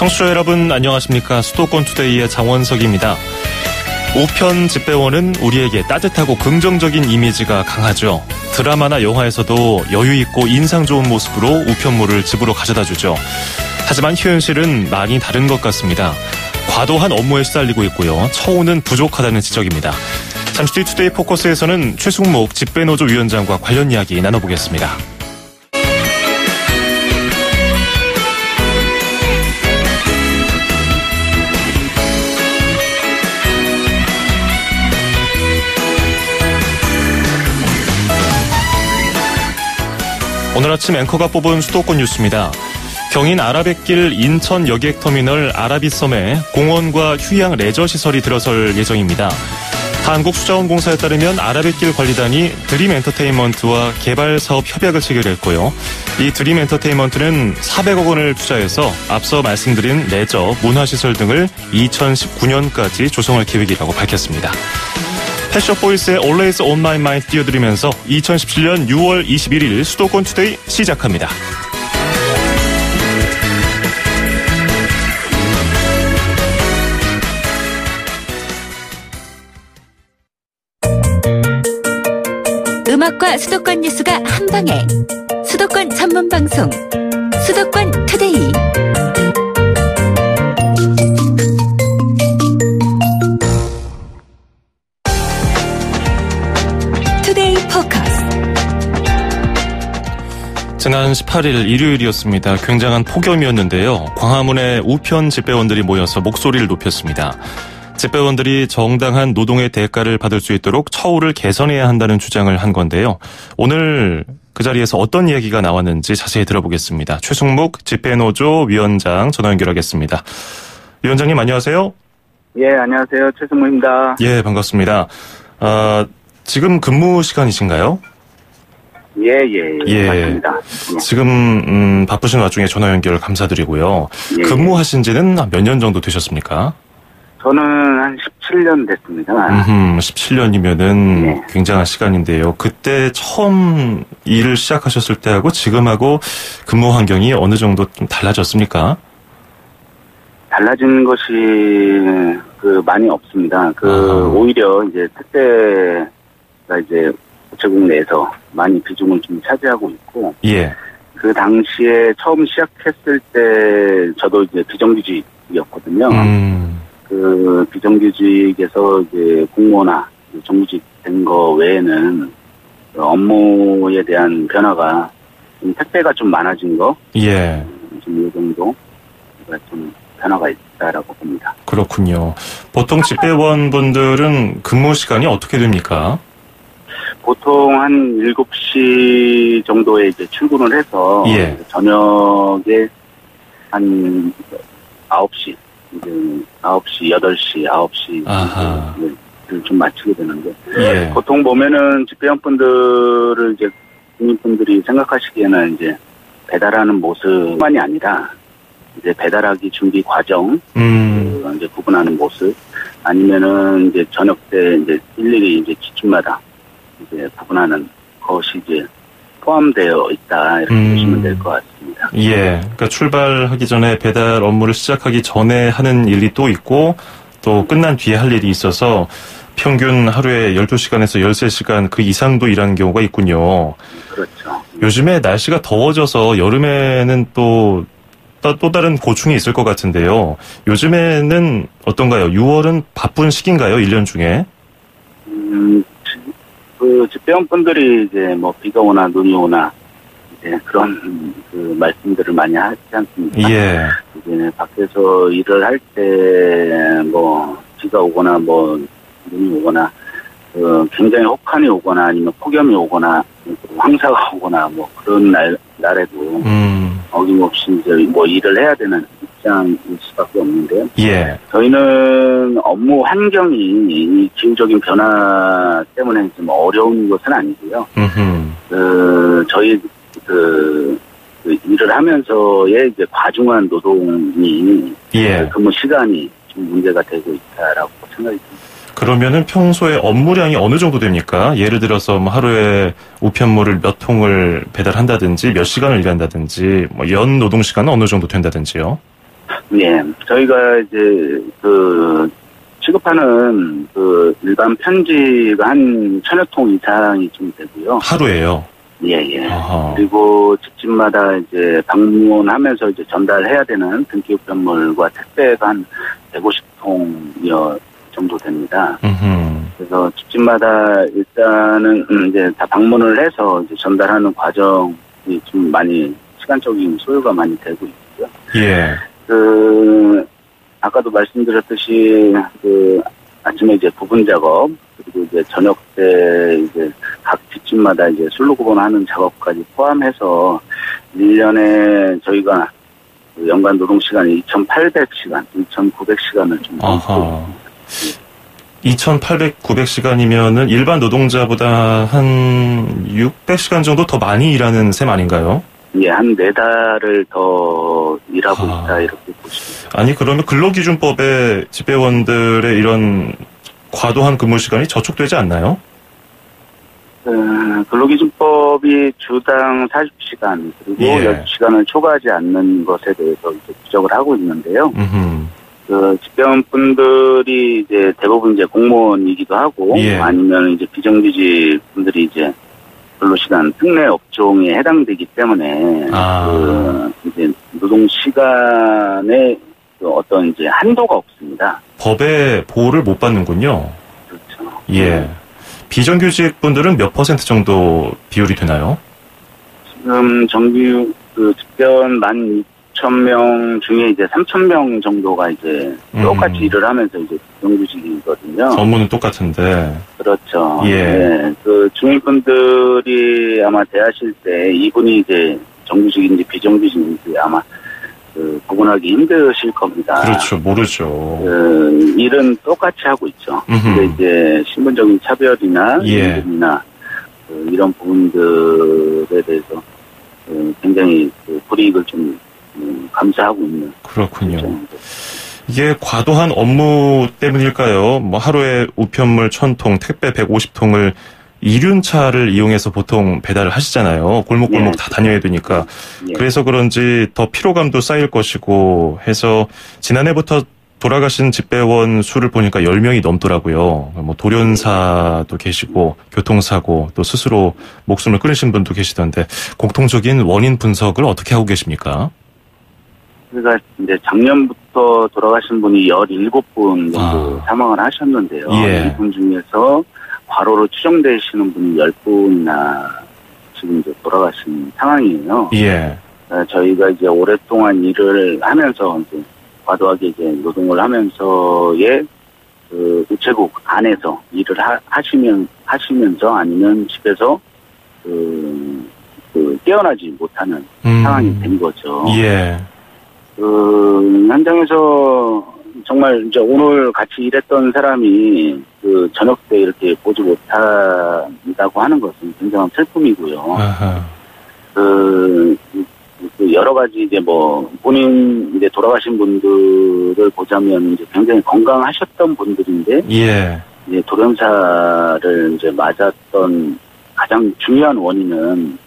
청취자 여러분 안녕하십니까. 수도권 투데이의 장원석입니다. 우편 집배원은 우리에게 따뜻하고 긍정적인 이미지가 강하죠. 드라마나 영화에서도 여유 있고 인상 좋은 모습으로 우편물을 집으로 가져다 주죠. 하지만 현실은 많이 다른 것 같습니다. 과도한 업무에 시달리고 있고요. 처우는 부족하다는 지적입니다. 잠시 뒤 투데이 포커스에서는 최승목 집배노조 위원장과 관련 이야기 나눠보겠습니다. 오늘 아침 앵커가 뽑은 수도권 뉴스입니다. 경인 아라뱃길 인천 여객터미널 아라비섬에 공원과 휴양 레저시설이 들어설 예정입니다. 한국수자원공사에 따르면 아라뱃길 관리단이 드림엔터테인먼트와 개발사업 협약을 체결했고요. 이 드림엔터테인먼트는 400억 원을 투자해서 앞서 말씀드린 레저, 문화시설 등을 2019년까지 조성할 계획이라고 밝혔습니다. 패션보이스의 Always on my mind 띄워드리면서 2017년 6월 21일 수도권 투데이 시작합니다. 음악과 수도권 뉴스가 한방에 수도권 전문 방송 수도권 투데이. 투데이 포커스. 지난 18일 일요일이었습니다. 굉장한 폭염이었는데요. 광화문에 우편 집배원들이 모여서 목소리를 높였습니다. 집배원들이 정당한 노동의 대가를 받을 수 있도록 처우를 개선해야 한다는 주장을 한 건데요. 오늘 그 자리에서 어떤 이야기가 나왔는지 자세히 들어보겠습니다. 최승목 집배노조 위원장 전화 연결하겠습니다. 위원장님 안녕하세요. 예, 안녕하세요. 최승목입니다. 예, 반갑습니다. 지금 근무 시간이신가요? 예, 맞습니다. 지금 바쁘신 와중에 전화 연결 감사드리고요. 예. 근무하신 지는 몇 년 정도 되셨습니까? 저는 한 17년 됐습니다. 17년이면은 예. 굉장한 시간인데요. 그때 처음 일을 시작하셨을 때하고 지금하고 근무 환경이 어느 정도 좀 달라졌습니까? 달라진 것이 많이 없습니다. 오히려 이제 택배가 이제 우체국 내에서 많이 비중을 좀 차지하고 있고. 예. 그 당시에 처음 시작했을 때 저도 이제 비정규직이었거든요. 그 비정규직에서 이제 공무원화, 정규직 된 거 외에는 업무에 대한 변화가 택배가 좀 많아진 거, 예, 좀 이 정도가 좀 변화가 있다라고 봅니다. 그렇군요. 보통 집배원분들은 근무 시간이 어떻게 됩니까? 보통 한 7시 정도에 이제 출근을 해서 예. 저녁에 한 9시. 이제 9시, 8시, 9시 를 좀 마치게 되는데 예. 보통 보면은 집배원분들을 이제 국민분들이 생각하시기에는 이제 배달하는 모습만이 아니라 이제 배달하기 준비 과정 이제 구분하는 모습 아니면은 이제 저녁 때 이제 일일이 이제 기준마다 이제 구분하는 것이 이제 포함되어 있다 이렇게 보시면 될 것 같습니다. 예, 그러니까 출발하기 전에 배달 업무를 시작하기 전에 하는 일이 또 있고 또 끝난 뒤에 할 일이 있어서 평균 하루에 12시간에서 13시간 그 이상도 일하는 경우가 있군요. 그렇죠. 요즘에 날씨가 더워져서 여름에는 또 다른 고충이 있을 것 같은데요. 요즘에는 어떤가요? 6월은 바쁜 시기인가요? 1년 중에? 그 집배원분들이 이제 뭐 비가 오나 눈이 오나 이제 그런 그 말씀들을 많이 하지 않습니까? 예. 이제 밖에서 일을 할 때 뭐 비가 오거나 뭐 눈이 오거나 굉장히 혹한이 오거나 아니면 폭염이 오거나 황사가 오거나 뭐 그런 날에도 어김없이 이제 뭐 일을 해야 되는 입장일 수밖에 없는데요. 예. 저희는 업무 환경이 이 기후적인 변화 때문에 좀 어려운 것은 아니고요. 저희 일을 하면서의 이제 과중한 노동이 예. 근무 시간이 좀 문제가 되고 있다라고 생각이 듭니다. 그러면은 평소에 업무량이 어느 정도 됩니까? 예를 들어서 뭐 하루에 우편물을 몇 통을 배달한다든지 몇 시간을 일한다든지 뭐 연 노동 시간은 어느 정도 된다든지요? 예, 저희가 이제 취급하는 일반 편지가 한 1000여 통 이상이 좀 되고요. 하루에요? 예. 아하. 그리고 집집마다 이제 방문하면서 이제 전달해야 되는 등기 우편물과 택배가 한 150통여 정도 됩니다. 그래서 집집마다 일단은 이제 다 방문을 해서 이제 전달하는 과정이 좀 많이 시간적인 소요가 많이 되고 있고요. 예. 아까도 말씀드렸듯이 아침에 이제 부분 작업 그리고 이제 저녁 때 이제 각 집집마다 이제 술로 구분하는 작업까지 포함해서 1년에 저희가 연간 노동 시간이 2,800시간, 2,900시간을 좀 아하. 2,800, 900시간이면은 일반 노동자보다 한 600시간 정도 더 많이 일하는 셈 아닌가요? 예, 한 4달을 더 일하고 있다, 이렇게 보시면. 아니, 그러면 근로기준법에 집배원들의 이런 과도한 근무 시간이 저촉되지 않나요? 근로기준법이 주당 40시간, 그리고 예. 12시간을 초과하지 않는 것에 대해서 이제 지적을 하고 있는데요. 집배원분들이 이제 대부분 이제 공무원이기도 하고, 예. 아니면 이제 비정규직 분들이 이제 근로시간 특례 업종에 해당되기 때문에 이제 노동 시간에 어떤 이제 한도가 없습니다. 법의 보호를 못 받는군요. 그렇죠. 예. 비정규직 분들은 몇 % 정도 비율이 되나요? 지금 정규 집배원 12,000명 중에 이제 3,000명 정도가 이제 똑같이 일을 하면서 이제 비정규직이거든요. 업무는 똑같은데. 그렇죠. 예. 네. 주민분들이 아마 대하실 때 이분이 이제 정규직인지 비정규직인지 아마 구분하기 힘드실 겁니다. 그렇죠. 모르죠. 일은 똑같이 하고 있죠. 근데 이제 신분적인 차별이나 예. 임금이나 이런 부분들에 대해서 굉장히 불이익을 좀 감수하고 있는. 그렇군요. 이게 과도한 업무 때문일까요? 뭐 하루에 우편물 1,000통, 택배 150통을 이륜차를 이용해서 보통 배달을 하시잖아요. 골목골목 예. 다 다녀야 되니까. 예. 그래서 그런지 더 피로감도 쌓일 것이고 해서 지난해부터 돌아가신 집배원 수를 보니까 10명이 넘더라고요. 뭐 돌연사도 계시고 교통사고 또 스스로 목숨을 끊으신 분도 계시던데 공통적인 원인 분석을 어떻게 하고 계십니까? 그러니까 이제 작년부터 돌아가신 분이 17분 정도 사망을 하셨는데요. 예. 이분 중에서 과로로 추정되시는 분이 10분이나 지금 이제 돌아가신 상황이에요. 예. 저희가 이제 오랫동안 일을 하면서 이제 과도하게 이제 노동을 하면서의 우체국 안에서 일을 하시면서 아니면 집에서 깨어나지 못하는 상황이 된 거죠. 예. 현장에서 정말 이제 오늘 같이 일했던 사람이 저녁 때 이렇게 보지 못한다고 하는 것은 굉장한 슬픔이고요. 아하. 여러 가지 이제 본인 이제 돌아가신 분들을 보자면 이제 굉장히 건강하셨던 분들인데, 예. 이제 돌연사를 이제 맞았던 가장 중요한 원인은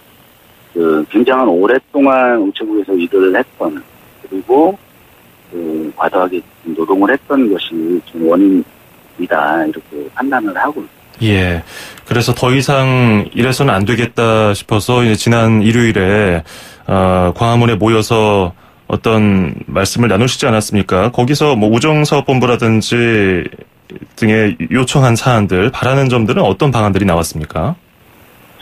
굉장한 오랫동안 우체국에서 일을 했던, 그리고 과도하게 노동을 했던 것이 좀 원인이다, 이렇게 판단을 하고 있습니다. 예. 그래서 더 이상 이래서는 안 되겠다 싶어서 이제 지난 일요일에 광화문에 모여서 어떤 말씀을 나누시지 않았습니까? 거기서 뭐 우정사업본부라든지 등의 요청한 사안들, 바라는 점들은 어떤 방안들이 나왔습니까?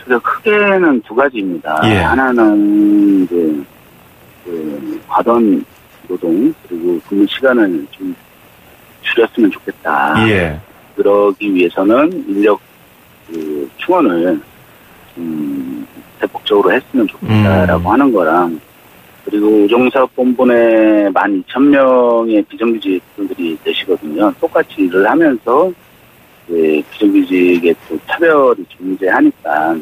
크게는 두 가지입니다. 예. 하나는 이제 과도한 노동 그리고 근무 시간을 좀 줄였으면 좋겠다. 예. 그러기 위해서는 인력 충원을 대폭적으로 했으면 좋겠다라고 하는 거랑, 그리고 우정사업본부 내 12,000명의 비정규직분들이 계시거든요. 똑같이 일을 하면서 비정규직의 또 차별이 존재하니까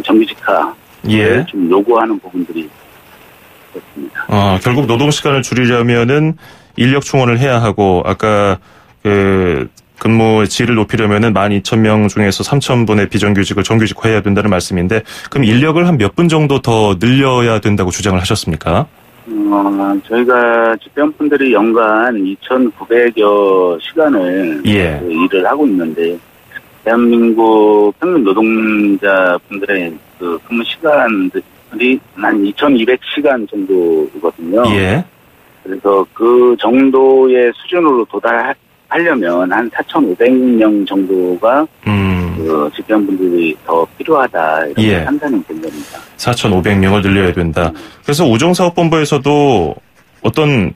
정규직화를 예. 좀 요구하는 부분들이 있습니다. 결국 노동 시간을 줄이려면은 인력 충원을 해야 하고, 아까 근무의 질을 높이려면은 12,000명 중에서 3,000분의 비정규직을 정규직화해야 된다는 말씀인데, 그럼 인력을 한 몇 분 정도 더 늘려야 된다고 주장을 하셨습니까? 저희가 집배원분들이 연간 2,900여 시간을 일을 하고 있는데, 대한민국 평균 노동자분들의 그 근무 시간들이 한 2,200시간 정도거든요. 예. 그래서 그 정도의 수준으로 도달하려면 한 4,500명 정도가 그 집배원분들이 더 필요하다 이런 판단이 된 겁니다. 4,500명을 늘려야 된다. 그래서 우정사업본부에서도 어떤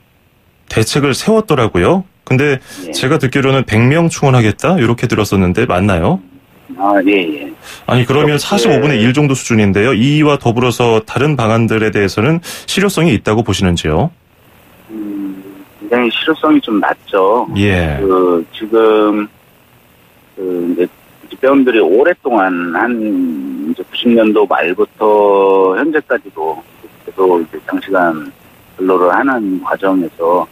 대책을 세웠더라고요. 근데 제가 듣기로는 100명 충원하겠다 이렇게 들었었는데 맞나요? 예. 아니 그러면 45분의 1 정도 수준인데요. 이와 더불어서 다른 방안들에 대해서는 실효성이 있다고 보시는지요? 굉장히 실효성이 좀 낮죠. 예. 지금 이제 집배원들이 오랫동안 한 이제 90년도 말부터 현재까지도 계속 이제 장시간 근로를 하는 과정에서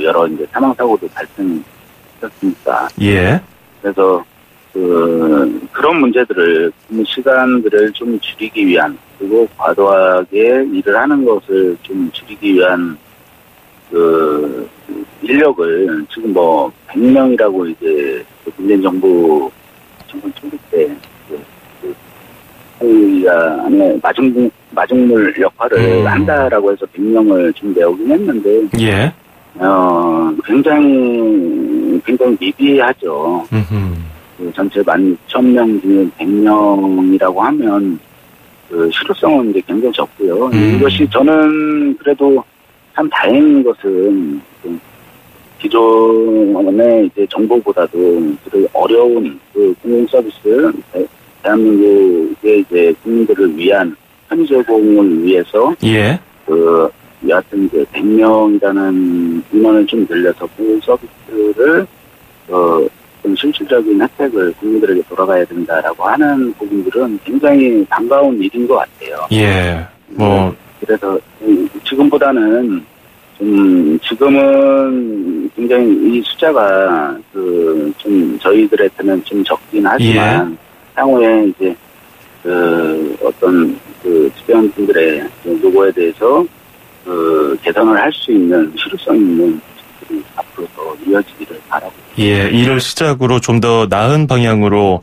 여러 이제 사망 사고도 발생했었으니까. 예. 그래서 그런 문제들을 근무 시간들을 좀 줄이기 위한 그리고 과도하게 일을 하는 것을 좀 줄이기 위한 그 인력을 지금 뭐 100명이라고 이제 문재인 정부 초기 때 안에 마중물 역할을 한다라고 해서 100명을 좀 내오긴 했는데 예. 굉장히 미비하죠. 그 전체 16,000명 중에 100명이라고 하면 그 실효성은 이제 굉장히 적고요. 이것이 저는 그래도 참 다행인 것은 기존의 이제 정보보다도 어려운 그 공공 서비스 대한민국의 이제 국민들을 위한 편의 제공을 위해서 여하튼 이제 100명이라는 인원을 좀 늘려서 공공 서비스를 좀 실질적인 혜택을 국민들에게 돌아가야 된다라고 하는 부분들은 굉장히 반가운 일인 것 같아요. 예. 그래서 지금보다는 지금은 굉장히 이 숫자가 좀 저희들한테는 좀 적긴 하지만 향후에 이제 어떤 집배원분들의 노고에 대해서 개선을 할 수 있는 실효성 있는 것들이 앞으로 더 이어지기를 바라고. 예, 이를 시작으로 좀 더 나은 방향으로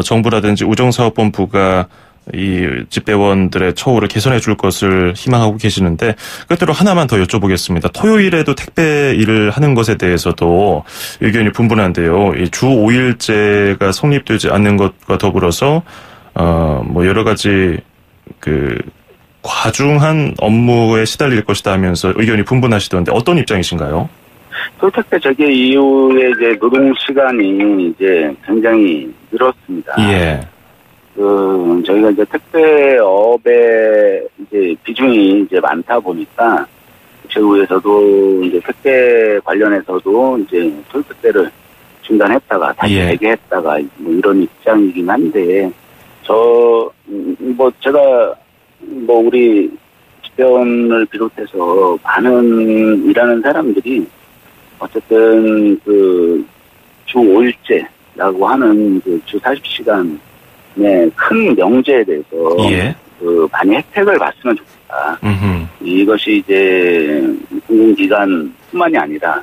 정부라든지 우정사업본부가 이 집배원들의 처우를 개선해 줄 것을 희망하고 계시는데 끝으로 하나만 더 여쭤보겠습니다. 토요일에도 택배 일을 하는 것에 대해서도 의견이 분분한데요. 이 주 5일제가 성립되지 않는 것과 더불어서 여러 가지 과중한 업무에 시달릴 것이다 하면서 의견이 분분하시던데 어떤 입장이신가요? 택배 재개 이후에 이제 노동 시간이 이제 굉장히 늘었습니다. 예. 저희가 이제 택배업의 이제 비중이 이제 많다 보니까 제후에서도 이제 택배 관련해서도 이제 토요 택배를 중단했다가 다시 재개했다가 이런 입장이긴 한데 제가 우리 집배원을 비롯해서 많은 일하는 사람들이 어쨌든 주 5일제라고 하는 주 40시간 큰 명제에 대해서 많이 혜택을 봤으면 좋겠다. 이것이 이제 공공기관뿐만이 아니라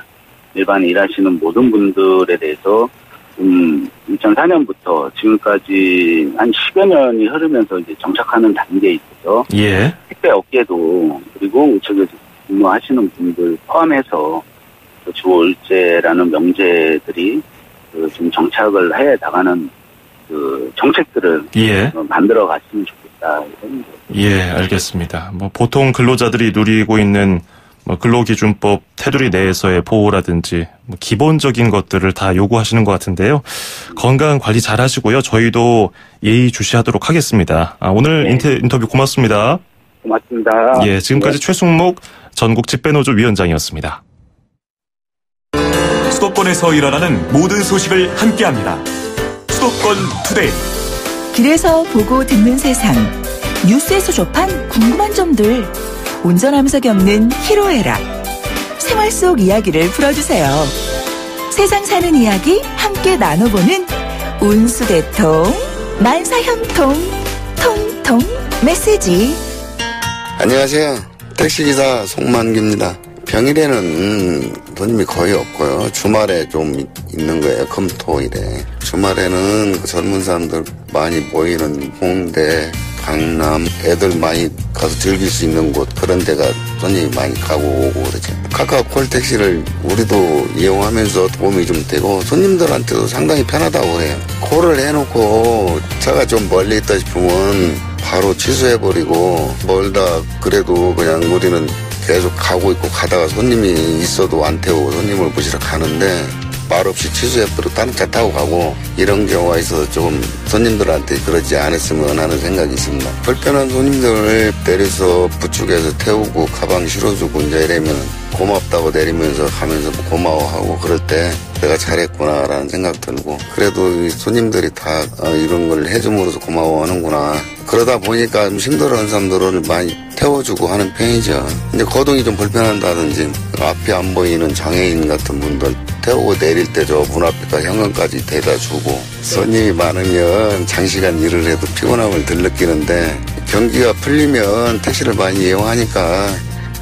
일반 일하시는 모든 분들에 대해서 2004년부터 지금까지 한 10여 년이 흐르면서 이제 정착하는 단계에 있어서 택배 업계도 그리고 우측에서 근무하시는 분들 포함해서 주 5일제라는 명제들이 좀 정착을 해 나가는 정책들을 만들어 갔으면 좋겠다. 예, 알겠습니다. 보통 근로자들이 누리고 있는 근로기준법 테두리 내에서의 보호라든지 기본적인 것들을 다 요구하시는 것 같은데요. 건강 관리 잘 하시고요. 저희도 예의주시하도록 하겠습니다. 오늘 인터뷰 고맙습니다. 고맙습니다. 예, 지금까지 최승목 전국 집배노조 위원장이었습니다. 수도권에서 일어나는 모든 소식을 함께합니다. 수도권 투데이. 길에서 보고 듣는 세상. 뉴스에서 접한 궁금한 점들. 운전하면서 겪는 희로애락. 생활 속 이야기를 풀어주세요. 세상 사는 이야기 함께 나눠보는 운수대통 만사형통 통통 메시지. 안녕하세요. 택시기사 송만기입니다. 평일에는 손님이 거의 없고요. 주말에 좀 있는 거예요. 금토일에. 주말에는 젊은 사람들 많이 모이는 홍대, 강남, 애들 많이 가서 즐길 수 있는 곳, 그런 데가 손님이 많이 가고 오고 그러죠. 카카오 콜택시를 우리도 이용하면서 도움이 좀 되고 손님들한테도 상당히 편하다고 해요. 콜을 해놓고 차가 좀 멀리 있다 싶으면 바로 취소해버리고, 멀다 그래도 그냥 우리는 계속 가고 있고, 가다가 손님이 있어도 안 태우고 손님을 모시러 가는데 말없이 취소해버리고 다른 차 타고 가고, 이런 경우가 있어서 조금 손님들한테 그러지 않았으면 하는 생각이 있습니다. 불편한 손님들을 내려서 부축해서 태우고 가방 실어주고 이제 이러면 고맙다고 내리면서 가면서 고마워하고, 그럴 때 내가 잘했구나라는 생각 들고, 그래도 손님들이 다 이런 걸 해줌으로써 고마워하는구나. 그러다 보니까 좀 힘들어하는 사람들을 많이 태워주고 하는 편이죠. 근데 거동이 좀 불편한다든지 앞이 안 보이는 장애인 같은 분들 태우고 내릴 때 저 문 앞에까지 현관까지 대다 주고, 손님이 많으면 장시간 일을 해도 피곤함을 덜 느끼는데 경기가 풀리면 택시를 많이 이용하니까,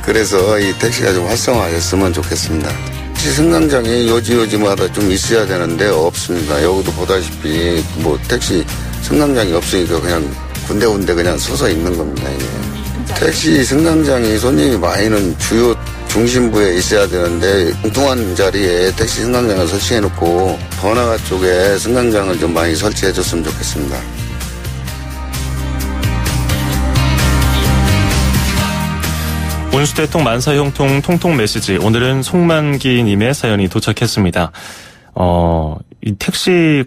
그래서 이 택시가 좀 활성화됐으면 좋겠습니다. 택시 승강장이 요지요지마다 좀 있어야 되는데 없습니다. 여기도 보다시피 뭐 택시 승강장이 없으니까 그냥 군데군데 그냥 서서 있는 겁니다. 이게. 택시 승강장이 손님이 많이는 주요 중심부에 있어야 되는데 엉뚱한 자리에 택시 승강장을 설치해놓고 번화가 쪽에 승강장을 좀 많이 설치해줬으면 좋겠습니다. 온수대통 만사형통 통통 메시지. 오늘은 송만기님의 사연이 도착했습니다. 이 택시,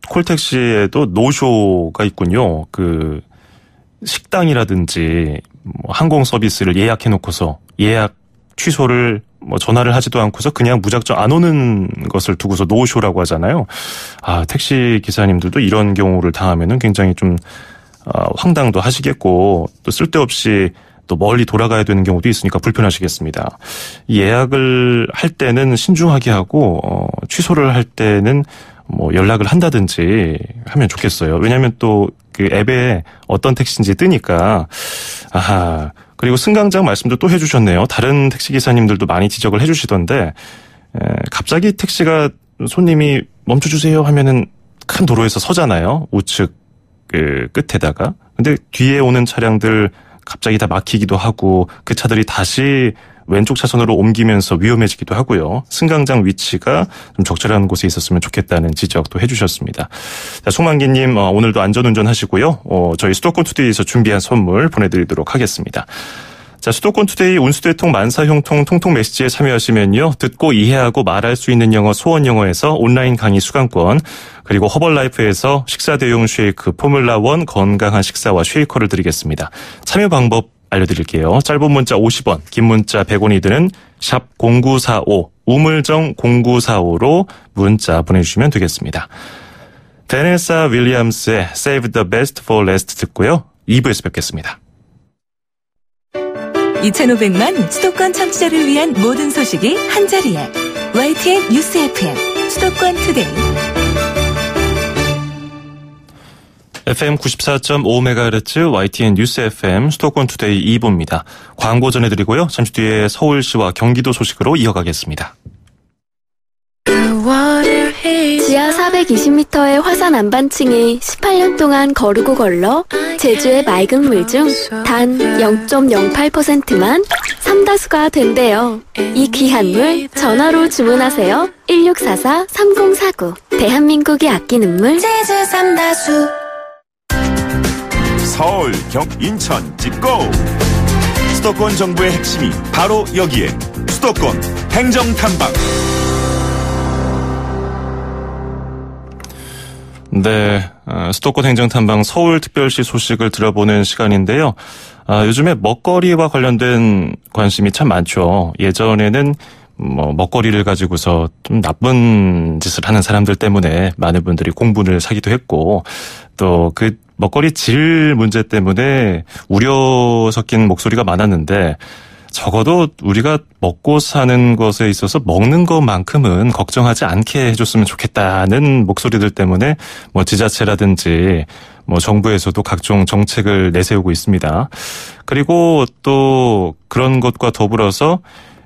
콜택시에도 노쇼가 있군요. 그, 식당이라든지, 항공 서비스를 예약해놓고서 예약 취소를 전화를 하지도 않고서 그냥 무작정 안 오는 것을 두고서 노쇼라고 하잖아요. 택시 기사님들도 이런 경우를 당하면은 굉장히 좀, 황당도 하시겠고, 또 쓸데없이 또 멀리 돌아가야 되는 경우도 있으니까 불편하시겠습니다. 예약을 할 때는 신중하게 하고 취소를 할 때는 연락을 한다든지 하면 좋겠어요. 왜냐하면 또 그 앱에 어떤 택시인지 뜨니까. 그리고 승강장 말씀도 또 해주셨네요. 다른 택시 기사님들도 많이 지적을 해주시던데, 갑자기 택시가 손님이 멈춰주세요 하면은 큰 도로에서 서잖아요. 우측 그 끝에다가. 근데 뒤에 오는 차량들 갑자기 다 막히기도 하고 그 차들이 다시 왼쪽 차선으로 옮기면서 위험해지기도 하고요. 승강장 위치가 좀 적절한 곳에 있었으면 좋겠다는 지적도 해주셨습니다. 자, 송만기님 오늘도 안전운전 하시고요. 저희 수도권 투데이에서 준비한 선물 보내드리도록 하겠습니다. 자, 수도권 투데이 온수대통 만사형통 통통 메시지에 참여하시면요. 듣고 이해하고 말할 수 있는 영어 소원 영어에서 온라인 강의 수강권, 그리고 허벌라이프에서 식사 대용 쉐이크 포뮬라1 건강한 식사와 쉐이커를 드리겠습니다. 참여 방법 알려드릴게요. 짧은 문자 50원, 긴 문자 100원이 드는 샵 0945, 우물정 0945로 문자 보내주시면 되겠습니다. 베네사 윌리엄스의 Save the Best for Last 듣고요. 2부에서 뵙겠습니다. 2,500만 수도권 청취자를 위한 모든 소식이 한자리에 YTN 뉴스 FM 수도권 투데이. FM 94.5MHz YTN 뉴스 FM 수도권 투데이 2부입니다. 광고 전해드리고요. 잠시 뒤에 서울시와 경기도 소식으로 이어가겠습니다. 지하 420m의 화산 안반층이 18년 동안 거르고 걸러 제주의 맑은 물 중 단 0.08%만 삼다수가 된대요. 이 귀한 물 전화로 주문하세요. 1644-3049. 대한민국이 아끼는 물 제주 삼다수. 서울, 인천, 찍고! 수도권 정부의 핵심이 바로 여기에 수도권 행정탐방. 네, 수도권 행정탐방 서울특별시 소식을 들어보는 시간인데요. 요즘에 먹거리와 관련된 관심이 참 많죠. 예전에는 먹거리를 가지고서 좀 나쁜 짓을 하는 사람들 때문에 많은 분들이 공분을 사기도 했고, 또 그 먹거리 질 문제 때문에 우려 섞인 목소리가 많았는데, 적어도 우리가 먹고 사는 것에 있어서 먹는 것만큼은 걱정하지 않게 해줬으면 좋겠다는 목소리들 때문에 지자체라든지 뭐 정부에서도 각종 정책을 내세우고 있습니다. 그리고 또 그런 것과 더불어서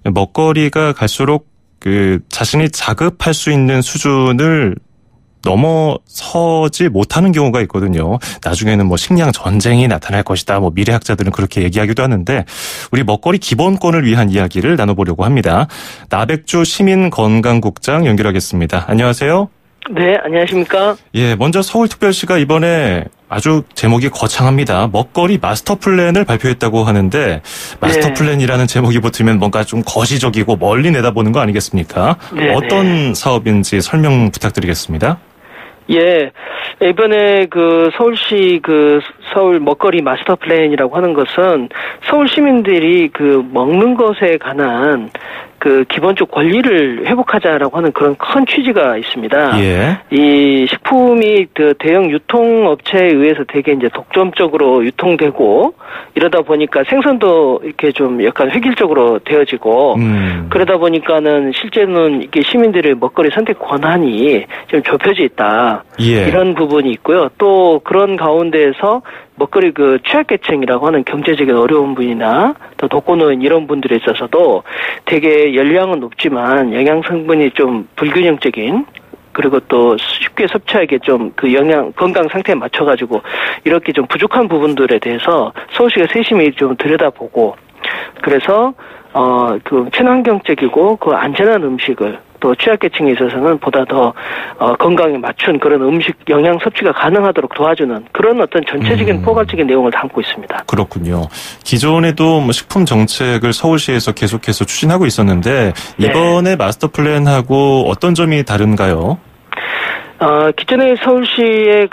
먹거리가 갈수록 자신이 자급할 수 있는 수준을 넘어서지 못하는 경우가 있거든요. 나중에는 뭐 식량 전쟁이 나타날 것이다. 뭐 미래학자들은 그렇게 얘기하기도 하는데 우리 먹거리 기본권을 위한 이야기를 나눠보려고 합니다. 나백주 시민건강국장 연결하겠습니다. 안녕하세요. 네, 안녕하십니까? 예, 먼저 서울특별시가 이번에 아주 제목이 거창합니다. 먹거리 마스터 플랜을 발표했다고 하는데 마스터 플랜이라는 제목이 붙으면 뭔가 좀 거시적이고 멀리 내다보는 거 아니겠습니까? 네, 어떤 사업인지 설명 부탁드리겠습니다. 예, 이번에 서울시 서울 먹거리 마스터 플랜이라고 하는 것은 서울 시민들이 먹는 것에 관한 기본적 권리를 회복하자라고 하는 그런 큰 취지가 있습니다. 예. 이 식품이 대형 유통업체에 의해서 되게 이제 독점적으로 유통되고 이러다 보니까 생산도 이렇게 좀 약간 획일적으로 되어지고 그러다 보니까는 실제는 이게 시민들의 먹거리 선택 권한이 좀 좁혀져 있다. 예. 이런 부분이 있고요. 또 그런 가운데에서 먹거리 취약계층이라고 하는 경제적인 어려운 분이나 또 독거노인 이런 분들에 있어서도 되게 열량은 높지만 영양 성분이 좀 불균형적인 그리고 또 쉽게 섭취하기에 좀 건강 상태에 맞춰가지고 이렇게 좀 부족한 부분들에 대해서 서울시가 세심히 좀 들여다보고 그래서 친환경적이고 안전한 음식을 또 취약계층에 있어서는 보다 더 건강에 맞춘 그런 음식 영양 섭취가 가능하도록 도와주는 그런 어떤 전체적인 포괄적인 내용을 담고 있습니다. 그렇군요. 기존에도 식품 정책을 서울시에서 계속해서 추진하고 있었는데 이번에 마스터 플랜하고 어떤 점이 다른가요? 기존에 서울시의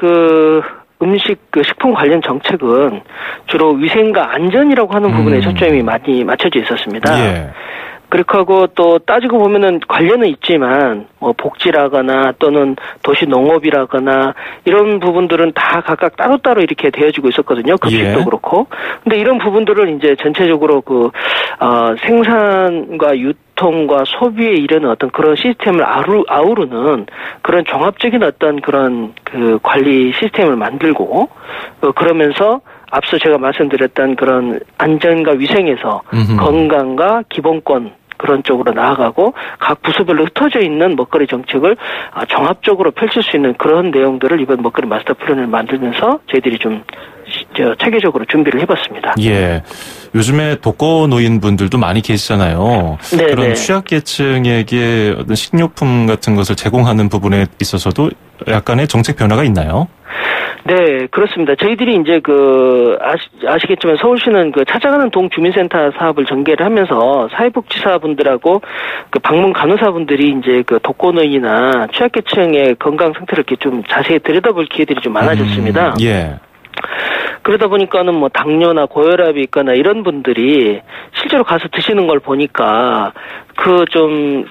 음식 식품 관련 정책은 주로 위생과 안전이라고 하는 부분에 초점이 많이 맞춰져 있었습니다. 예. 그렇게 하고 또 따지고 보면은 관련은 있지만 뭐 복지라거나 또는 도시 농업이라거나 이런 부분들은 다 각각 따로따로 이렇게 되어지고 있었거든요. 급식도 그렇고. 근데 이런 부분들을 이제 전체적으로 생산과 유통과 소비에 이르는 어떤 그런 시스템을 아우르는 그런 종합적인 어떤 그런 관리 시스템을 만들고 그러면서 앞서 제가 말씀드렸던 그런 안전과 위생에서 건강과 기본권 그런 쪽으로 나아가고 각 부서별로 흩어져 있는 먹거리 정책을 종합적으로 펼칠 수 있는 그런 내용들을 이번 먹거리 마스터 플랜을 만들면서 저희들이 좀 체계적으로 준비를 해봤습니다. 예. 요즘에 독거노인 분들도 많이 계시잖아요. 네네. 그런 취약계층에게 어떤 식료품 같은 것을 제공하는 부분에 있어서도 약간의 정책 변화가 있나요? 네, 그렇습니다. 저희들이 이제 아시겠지만 서울시는 찾아가는 동주민센터 사업을 전개를 하면서 사회복지사분들하고 방문 간호사분들이 이제 독거노인이나 취약계층의 건강 상태를 이렇게 좀 자세히 들여다볼 기회들이 좀 많아졌습니다. 예. 그러다 보니까는 뭐 당뇨나 고혈압이 있거나 이런 분들이 실제로 가서 드시는 걸 보니까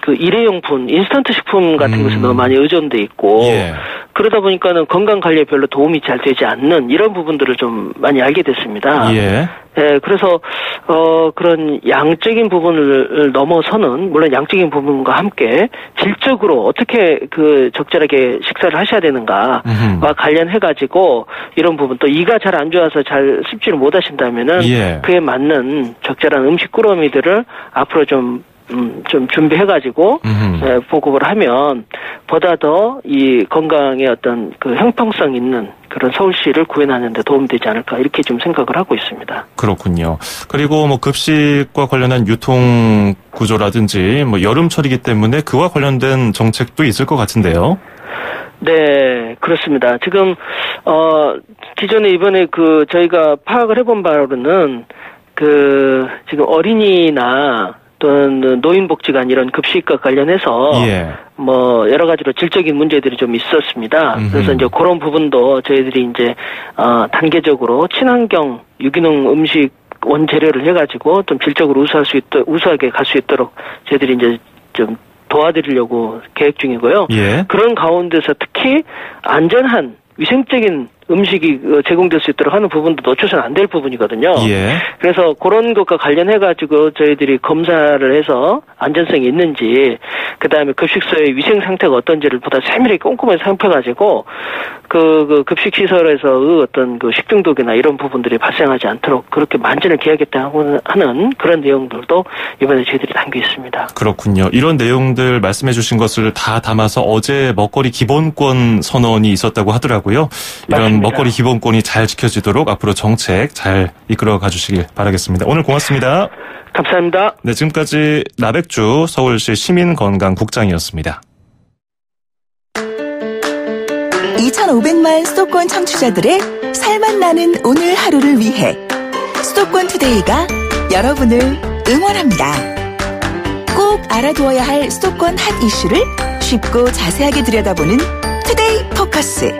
일회용품, 인스턴트 식품 같은 것에 너무 많이 의존돼 있고 그러다 보니까는 건강 관리에 별로 도움이 잘 되지 않는 이런 부분들을 좀 많이 알게 됐습니다. 예. 네, 그래서 그런 양적인 부분을 넘어서는 물론 양적인 부분과 함께 질적으로 어떻게 적절하게 식사를 하셔야 되는가와 관련해 가지고 이런 부분 또 이가 잘 안 좋아서 잘 섭취를 못 하신다면은 그에 맞는 적절한 음식 꾸러미들을 앞으로 좀 준비해가지고, 보급을 하면, 보다 더 이 건강의 어떤 형평성 있는 그런 서울시를 구현하는 데 도움이 되지 않을까, 이렇게 좀 생각을 하고 있습니다. 그렇군요. 그리고 급식과 관련한 유통 구조라든지, 여름철이기 때문에 그와 관련된 정책도 있을 것 같은데요. 네, 그렇습니다. 지금, 기존에 이번에 저희가 파악을 해본 바로는, 지금 어린이나, 또는 노인복지관 이런 급식과 관련해서 여러 가지로 질적인 문제들이 좀 있었습니다. 그래서 이제 그런 부분도 저희들이 이제 단계적으로 친환경 유기농 음식 원재료를 해가지고 좀 질적으로 우수하게 갈 수 있도록 저희들이 이제 좀 도와드리려고 계획 중이고요. 그런 가운데서 특히 안전한 위생적인 음식이 제공될 수 있도록 하는 부분도 놓쳐서는 안 될 부분이거든요. 그래서 그런 것과 관련해가지고 저희들이 검사를 해서 안전성이 있는지, 그 다음에 급식소의 위생 상태가 어떤지를 보다 세밀하게 꼼꼼하게 살펴가지고, 그 급식 시설에서의 어떤 그 식중독이나 이런 부분들이 발생하지 않도록 그렇게 만전을 기하겠다고 하는 그런 내용들도 이번에 저희들이 담겨 있습니다. 그렇군요. 이런 내용들 말씀해 주신 것을 다 담아서 어제 먹거리 기본권 선언이 있었다고 하더라고요. 이런 맞습니다. 먹거리 기본권이 잘 지켜지도록 앞으로 정책 잘 이끌어 가주시길 바라겠습니다. 오늘 고맙습니다. 감사합니다. 네, 지금까지 나백주 서울시 시민건강국장이었습니다. 2,500만 수도권 청취자들의 살맛 나는 오늘 하루를 위해 수도권 투데이가 여러분을 응원합니다. 꼭 알아두어야 할 수도권 핫 이슈를 쉽고 자세하게 들여다보는 투데이 포커스.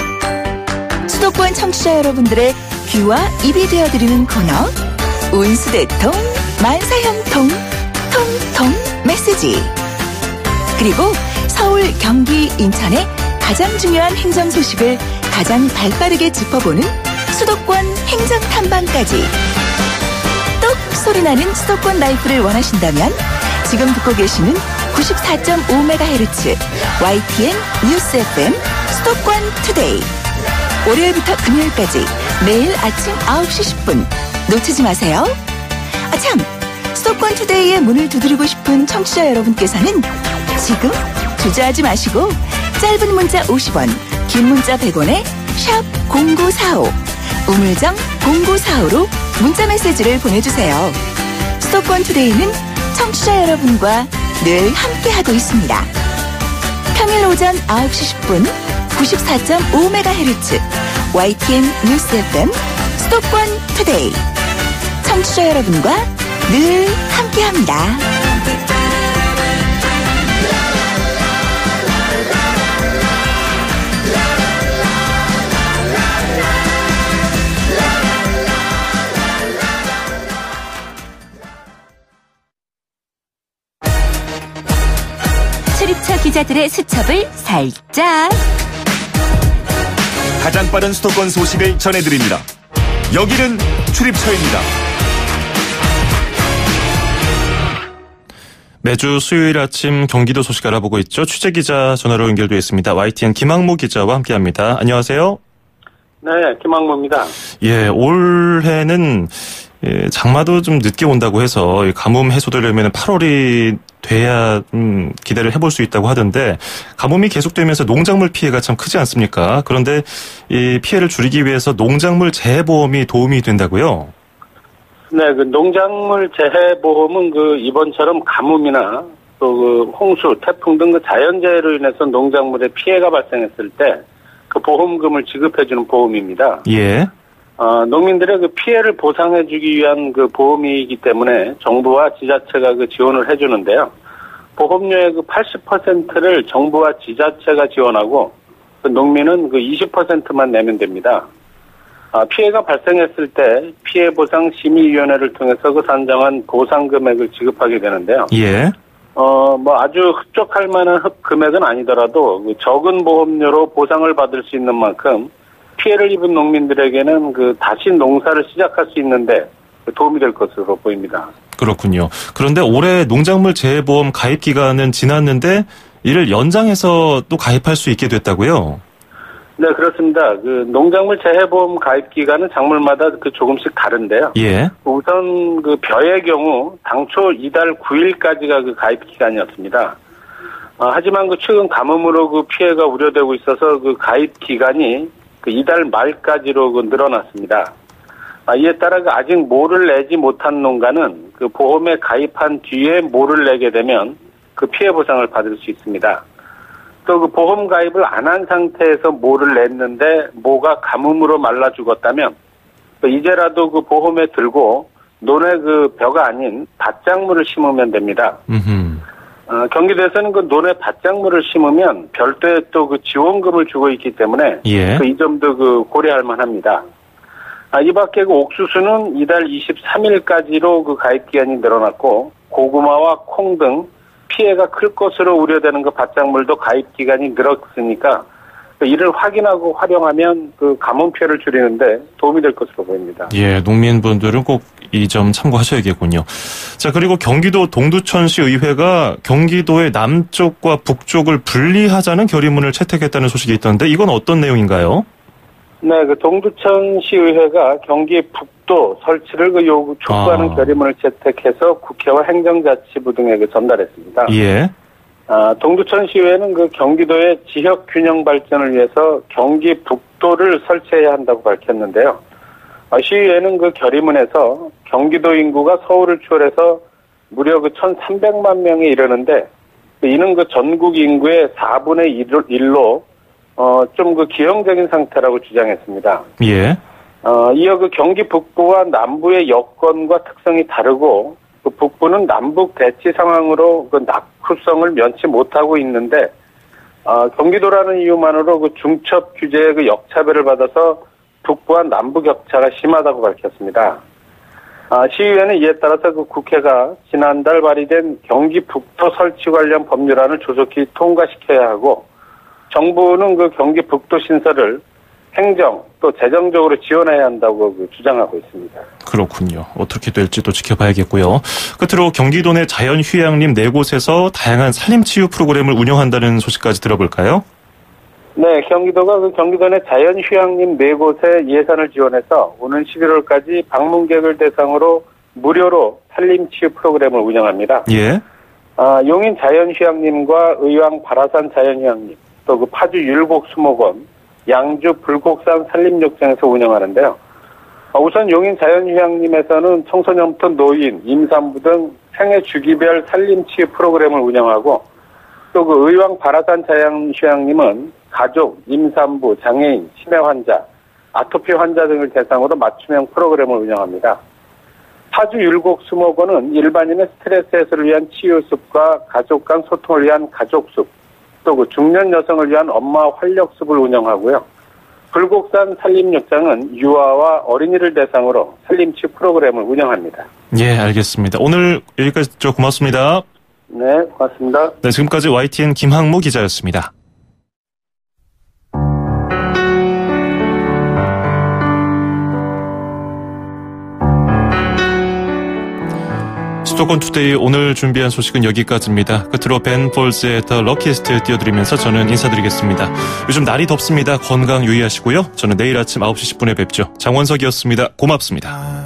수도권 청취자 여러분들의 귀와 입이 되어드리는 코너 운수대통 만사형통 통통 메시지. 그리고 서울, 경기, 인천의 가장 중요한 행정 소식을 가장 발빠르게 짚어보는 수도권 행정 탐방까지. 똑 소리나는 수도권 라이프를 원하신다면 지금 듣고 계시는 94.5MHz YTN 뉴스 FM 수도권 투데이. 월요일부터 금요일까지 매일 아침 9시 10분 놓치지 마세요. 참, 수도권 투데이의 문을 두드리고 싶은 청취자 여러분께서는 지금 주저하지 마시고 짧은 문자 50원, 긴 문자 100원에 샵 0945, 우물정 0945로 문자 메시지를 보내주세요. 수도권 투데이는 청취자 여러분과 늘 함께하고 있습니다. 평일 오전 9시 10분 94.5MHz YTN 뉴스 FM 수도권 투데이. 청취자 여러분과 늘 함께합니다. 출입처 기자들의 수첩을 살짝. 가장 빠른 수도권 소식을 전해드립니다. 여기는 출입처입니다. 매주 수요일 아침 경기도 소식 알아보고 있죠. 취재기자 전화로 연결되어 있습니다. YTN 김학무 기자와 함께합니다. 안녕하세요. 네, 김학무입니다. 예, 올해는 장마도 좀 늦게 온다고 해서 가뭄 해소되려면 8월이 돼야 기대를 해볼 수 있다고 하던데, 가뭄이 계속되면서 농작물 피해가 참 크지 않습니까? 그런데 이 피해를 줄이기 위해서 농작물 재해보험이 도움이 된다고요? 네, 그 농작물 재해보험은 그 이번처럼 가뭄이나 또 그 홍수, 태풍 등 그 자연재해로 인해서 농작물에 피해가 발생했을 때 그 보험금을 지급해주는 보험입니다. 예. 농민들의 그 피해를 보상해주기 위한 그 보험이기 때문에 정부와 지자체가 그 지원을 해주는데요. 보험료의 그 80%를 정부와 지자체가 지원하고 그 농민은 그 20%만 내면 됩니다. 피해가 발생했을 때 피해보상심의위원회를 통해서 그 산정한 보상 금액을 지급하게 되는데요. 예. 뭐 아주 흡족할 만한 금액은 아니더라도 그 적은 보험료로 보상을 받을 수 있는 만큼 피해를 입은 농민들에게는 그 다시 농사를 시작할 수 있는데 도움이 될 것으로 보입니다. 그렇군요. 그런데 올해 농작물 재해보험 가입 기간은 지났는데 이를 연장해서 또 가입할 수 있게 됐다고요? 네, 그렇습니다. 그 농작물 재해보험 가입 기간은 작물마다 그 조금씩 다른데요. 예. 우선 그 벼의 경우 당초 이달 9일까지가 그 가입 기간이었습니다. 하지만 그 최근 가뭄으로 그 피해가 우려되고 있어서 그 가입 기간이 그 이달 말까지로 그 늘어났습니다. 이에 따라 그 아직 모를 내지 못한 농가는 그 보험에 가입한 뒤에 모를 내게 되면 그 피해 보상을 받을 수 있습니다. 또 그 보험 가입을 안 한 상태에서 모를 냈는데 모가 가뭄으로 말라 죽었다면 이제라도 그 보험에 들고 논에 그 벼가 아닌 밭작물을 심으면 됩니다. 경기도에서는 그 논에 밭작물을 심으면 별도의 또 그 지원금을 주고 있기 때문에 예. 이 점도 그 고려할 만합니다. 이 밖에 그 옥수수는 이달 23일까지로 그 가입 기한이 늘어났고 고구마와 콩 등 피해가 클 것으로 우려되는 그 밭작물도 가입 기간이 늘었으니까 이를 확인하고 활용하면 그 가뭄 피해를 줄이는데 도움이 될 것으로 보입니다. 예, 농민분들은 꼭 이 점 참고하셔야겠군요. 자, 그리고 경기도 동두천시 의회가 경기도의 남쪽과 북쪽을 분리하자는 결의문을 채택했다는 소식이 있던데 이건 어떤 내용인가요? 네, 그 동두천시의회가 경기 북도 설치를 그 촉구하는 결의문을 채택해서 국회와 행정자치부 등에 전달했습니다. 예. 동두천시의회는 그 경기도의 지역 균형 발전을 위해서 경기 북도를 설치해야 한다고 밝혔는데요. 시의회는 그 결의문에서 경기도 인구가 서울을 추월해서 무려 그 1,300만 명에 이르는데 이는 그 전국 인구의 4분의 1로 좀 그 기형적인 상태라고 주장했습니다. 예. 이어 그 경기 북부와 남부의 여건과 특성이 다르고 그 북부는 남북 대치 상황으로 그 낙후성을 면치 못하고 있는데 경기도라는 이유만으로 그 중첩 규제의 그 역차별을 받아서 북부와 남부 격차가 심하다고 밝혔습니다. 시의회는 이에 따라서 그 국회가 지난달 발의된 경기 북도 설치 관련 법률안을 조속히 통과시켜야 하고 정부는 그 경기 북도 신설을 행정 또 재정적으로 지원해야 한다고 주장하고 있습니다. 그렇군요. 어떻게 될지도 지켜봐야겠고요. 끝으로 경기도 내 자연휴양림 4곳에서 다양한 산림치유 프로그램을 운영한다는 소식까지 들어볼까요? 네, 경기도가 그 경기도 내 자연휴양림 4곳에 예산을 지원해서 오는 11월까지 방문객을 대상으로 무료로 산림치유 프로그램을 운영합니다. 예. 용인 자연휴양림과 의왕 바라산 자연휴양림, 또 그 파주 율곡 수목원, 양주 불곡산 산림욕장에서 운영하는데요. 우선 용인 자연휴양림에서는 청소년부터 노인, 임산부 등 생애 주기별 산림치유 프로그램을 운영하고 또 그 의왕 바라산 자연휴양림은 가족, 임산부, 장애인, 치매 환자, 아토피 환자 등을 대상으로 맞춤형 프로그램을 운영합니다. 파주 율곡 수목원은 일반인의 스트레스 해소를 위한 치유숲과 가족 간 소통을 위한 가족숲, 또 그 중년 여성을 위한 엄마 활력숲을 운영하고요. 불곡산 산림욕장은 유아와 어린이를 대상으로 산림치유 프로그램을 운영합니다. 예, 알겠습니다. 오늘 여기까지 듣죠. 고맙습니다. 네, 고맙습니다. 네, 지금까지 YTN 김항무 기자였습니다. 수도권 투데이 오늘 준비한 소식은 여기까지입니다. 끝으로 벤 폴스의 The Luckiest 띄워드리면서 저는 인사드리겠습니다. 요즘 날이 덥습니다. 건강 유의하시고요. 저는 내일 아침 9시 10분에 뵙죠. 장원석이었습니다. 고맙습니다.